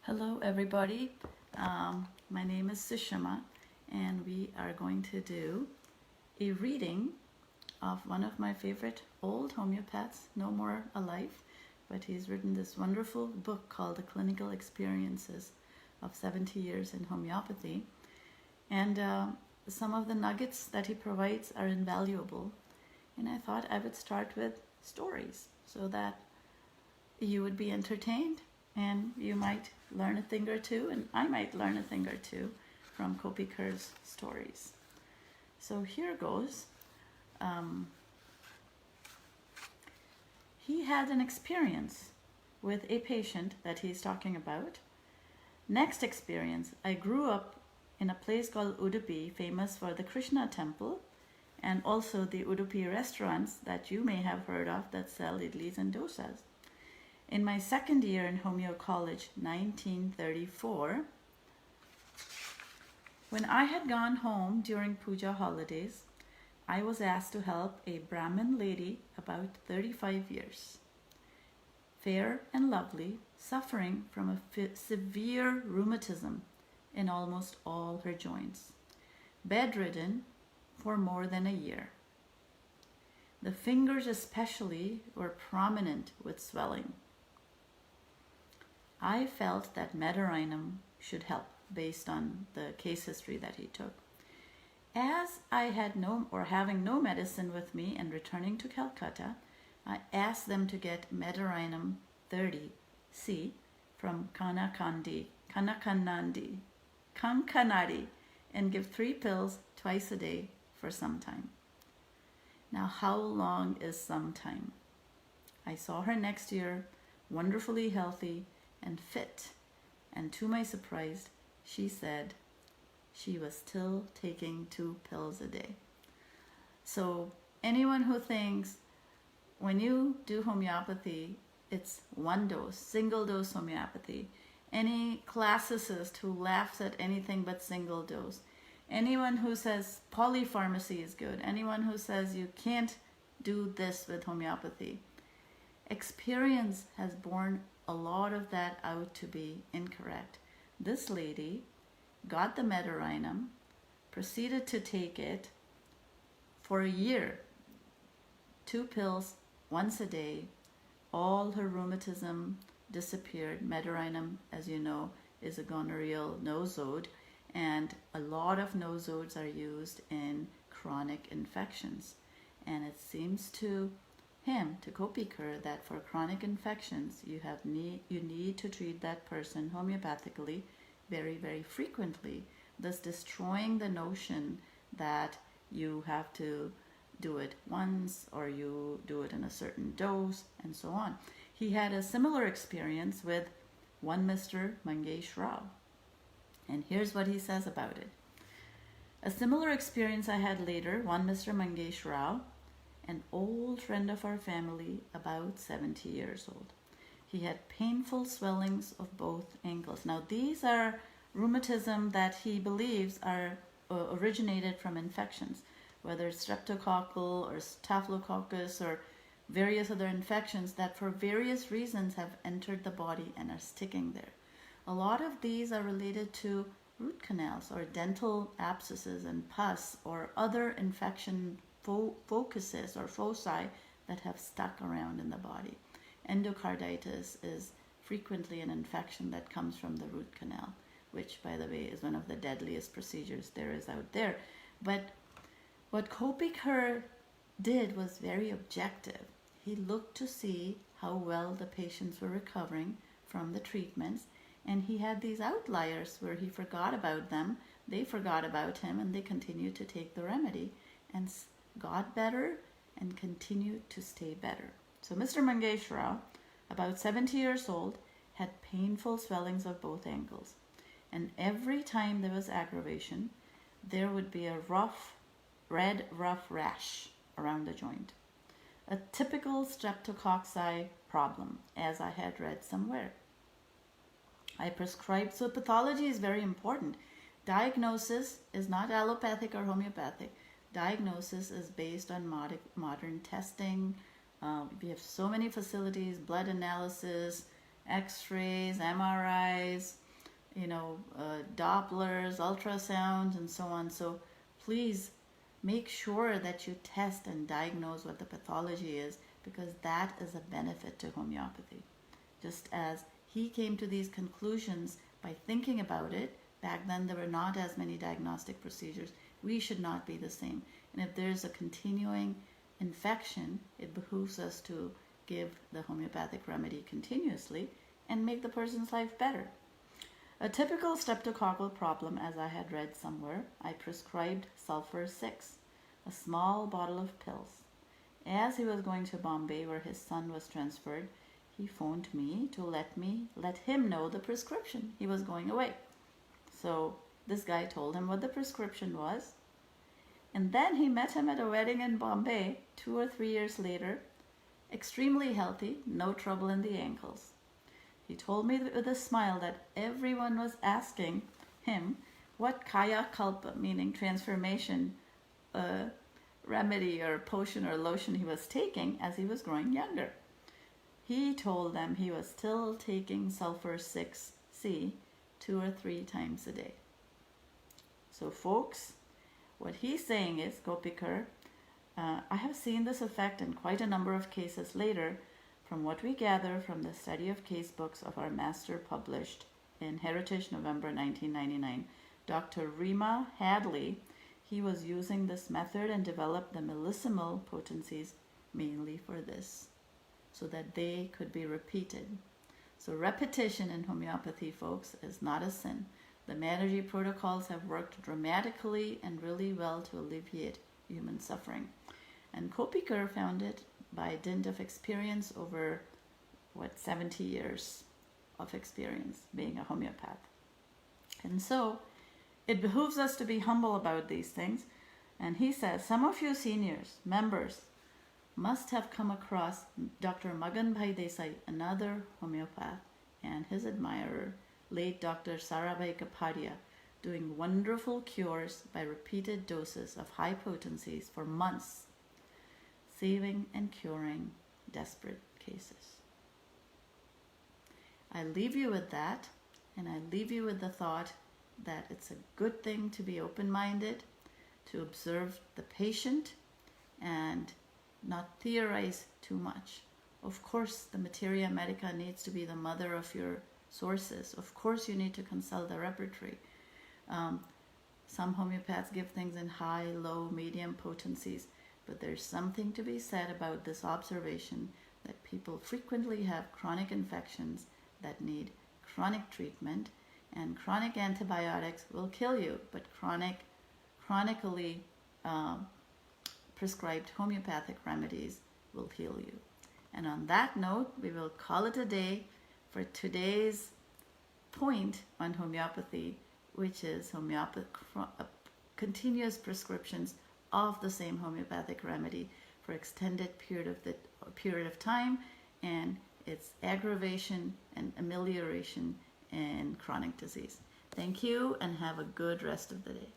Hello everybody, my name is Sushma and we are going to do a reading of one of my favorite old homeopaths, no more alive, but he's written this wonderful book called The Clinical Experiences of 70 Years in Homeopathy, and some of the nuggets that he provides are invaluable, and I thought I would start with stories so that you would be entertained and you might learn a thing or two, and I might learn a thing or two from Kopiker's stories. So here goes. He had an experience with a patient that he's talking about. Next experience, I grew up in a place called Udupi, famous for the Krishna temple, and also the Udupi restaurants that you may have heard of that sell idlis and dosas. In my second year in Homeo College, 1934, when I had gone home during puja holidays, I was asked to help a Brahmin lady about 35 years, fair and lovely, suffering from a severe rheumatism in almost all her joints, bedridden for more than a year. The fingers especially were prominent with swelling. I felt that Mederinum should help based on the case history that he took. As I had having no medicine with me and returning to Calcutta, I asked them to get Mederinum 30C from Kankanadi, and give 3 pills twice a day for some time. Now, how long is some time? I saw her next year, wonderfully healthy and fit, and to my surprise, she said she was still taking 2 pills a day. So anyone who thinks when you do homeopathy, it's one dose, single dose homeopathy, any classicist who laughs at anything but single dose, anyone who says polypharmacy is good, anyone who says you can't do this with homeopathy, experience has borne a lot of that out to be incorrect. This lady got the Mederinum, proceeded to take it for a year, 2 pills once a day. All her rheumatism disappeared. Mederinum, as you know, is a gonorrheal nosode, and a lot of nosodes are used in chronic infections. And it seems to him, to Kopiker, that for chronic infections you need to treat that person homeopathically very, very frequently, thus destroying the notion that you have to do it once or you do it in a certain dose and so on. He had a similar experience with one Mr. Mangesh Rao, and here's what he says about it. A similar experience I had later, one Mr. Mangesh Rao, an old friend of our family, about 70 years old. He had painful swellings of both ankles. Now, these are rheumatism that he believes are originated from infections, whether it's streptococcal or staphylococcus or various other infections that for various reasons have entered the body and are sticking there. A lot of these are related to root canals or dental abscesses and pus or other infection focuses or foci that have stuck around in the body. Endocarditis is frequently an infection that comes from the root canal, which, by the way, is one of the deadliest procedures there is out there. But what Kopiker did was very objective. He looked to see how well the patients were recovering from the treatments, and he had these outliers where he forgot about them, they forgot about him, and they continued to take the remedy and got better and continued to stay better. So Mr. Mangesh Rao, about 70 years old, had painful swellings of both ankles. And every time there was aggravation, there would be a red rough rash around the joint. A typical streptococci problem, as I had read somewhere. I prescribed, so pathology is very important. Diagnosis is not allopathic or homeopathic. Diagnosis is based on modern testing. We have so many facilities, blood analysis, x-rays, MRIs, Dopplers, ultrasounds, and so on. So please make sure that you test and diagnose what the pathology is, because that is a benefit to homeopathy. Just as he came to these conclusions by thinking about it, back then there were not as many diagnostic procedures. We should not be the same. And if there's a continuing infection, it behooves us to give the homeopathic remedy continuously and make the person's life better. A typical streptococcal problem, as I had read somewhere, I prescribed sulfur 6, a small bottle of pills. As he was going to Bombay, where his son was transferred, he phoned me to let him know the prescription. He was going away. So this guy told him what the prescription was. And then he met him at a wedding in Bombay 2 or 3 years later, extremely healthy, no trouble in the ankles. He told me with a smile that everyone was asking him what kaya kalpa, meaning transformation, remedy or potion or lotion he was taking as he was growing younger. He told them he was still taking sulfur 6C 2 or 3 times a day. So folks, what he's saying is, Gopikar, I have seen this effect in quite a number of cases later, from what we gather from the study of case books of our master published in Heritage, November 1999, Dr. Rima Hadley. He was using this method and developed the millissimal potencies mainly for this, so that they could be repeated. So repetition in homeopathy, folks, is not a sin. The Menagerie protocols have worked dramatically and really well to alleviate human suffering. And Kopikar found it by dint of experience over, 70 years of experience being a homeopath. And so it behooves us to be humble about these things. And he says, some of you seniors, members, must have come across Dr. Magan Bhai Desai, another homeopath, and his admirer, late Dr. Sarabhai Kapadia, doing wonderful cures by repeated doses of high potencies for months, saving and curing desperate cases. I leave you with that, and I leave you with the thought that it's a good thing to be open-minded, to observe the patient, and not theorize too much. Of course, the materia medica needs to be the mother of your sources. Of course, you need to consult the repertory. Some homeopaths give things in high, low, medium potencies, but there's something to be said about this observation that people frequently have chronic infections that need chronic treatment, and chronic antibiotics will kill you, but chronically prescribed homeopathic remedies will heal you. And on that note, we will call it a day for today's point on homeopathy, which is continuous prescriptions of the same homeopathic remedy for extended period of time, and its aggravation and amelioration in chronic disease. Thank you, and have a good rest of the day.